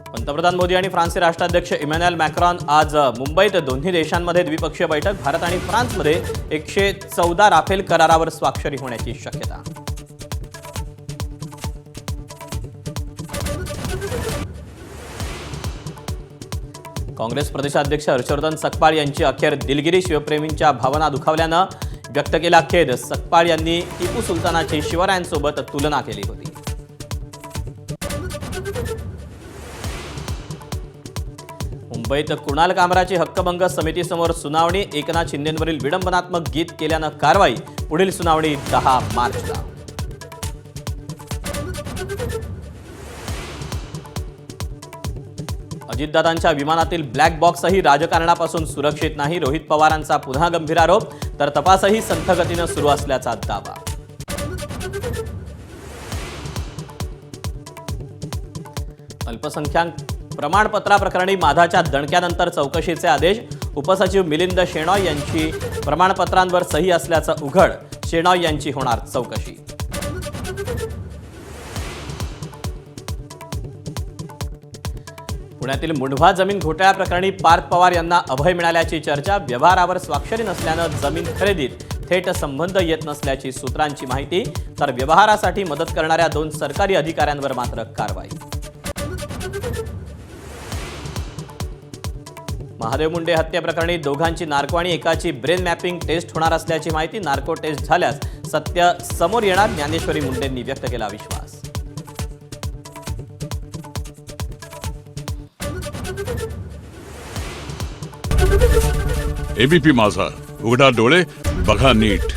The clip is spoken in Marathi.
पंतप्रधान मोदी आणि फ्रान्सचे राष्ट्राध्यक्ष इमॅन्युएल मॅक्रॉन आज मुंबईत दोन्ही देशांमध्ये द्विपक्षीय बैठक. भारत आणि फ्रान्समध्ये 114 राफेल करारावर स्वाक्षरी होण्याची शक्यता. काँग्रेस प्रदेशाध्यक्ष हर्षवर्धन सकपाळ यांची अखेर दिलगिरी. शिवप्रेमींच्या भावना दुखावल्यानं व्यक्त केला खेद. सकपाळ यांनी टिपू सुलतानाची शिवरायांसोबत तुलना केली होती. मुंबईत कुणाल कामराची हक्कभंग समितीसमोर सुनावणी. एकनाथ शिंदेंवरील विडंबनात्मक गीत केल्यानं कारवाई. पुढील सुनावणी 10 मार्चला. अजितदादांच्या विमानातील ब्लॅक बॉक्सही राजकारणापासून सुरक्षित नाही. रोहित पवारांचा पुन्हा गंभीर आरोप. तर तपासही संथ गतीनं सुरू असल्याचा दावा. अल्पसंख्याक प्रमाणपत्राप्रकरणी माधाच्या दणक्यानंतर चौकशीचे आदेश. उपसचिव मिलिंद शेणॉय यांची प्रमाणपत्रांवर सही असल्याचं उघड. शेणॉय यांची होणार चौकशी. पुण्यातील मुंढवा जमीन घोटाळ्याप्रकरणी पार्थ पवार यांना अभय मिळाल्याची चर्चा. व्यवहारावर स्वाक्षरी नसल्यानं जमीन खरेदीत थेट संबंध येत नसल्याची सूत्रांची माहिती. तर व्यवहारासाठी मदत करणाऱ्या 2 सरकारी अधिकाऱ्यांवर मात्र कारवाई. महादेव मुंडे हत्येप्रकरणी दोघांची नार्को आणि एकाची ब्रेन मॅपिंग टेस्ट होणार असल्याची माहिती. नार्को टेस्ट झाल्यास सत्य समोर येणार. ज्ञानेश्वरी मुंडेंनी व्यक्त केला विश्वास. एबीपी माझा, उघडा डोळे बघा नीट.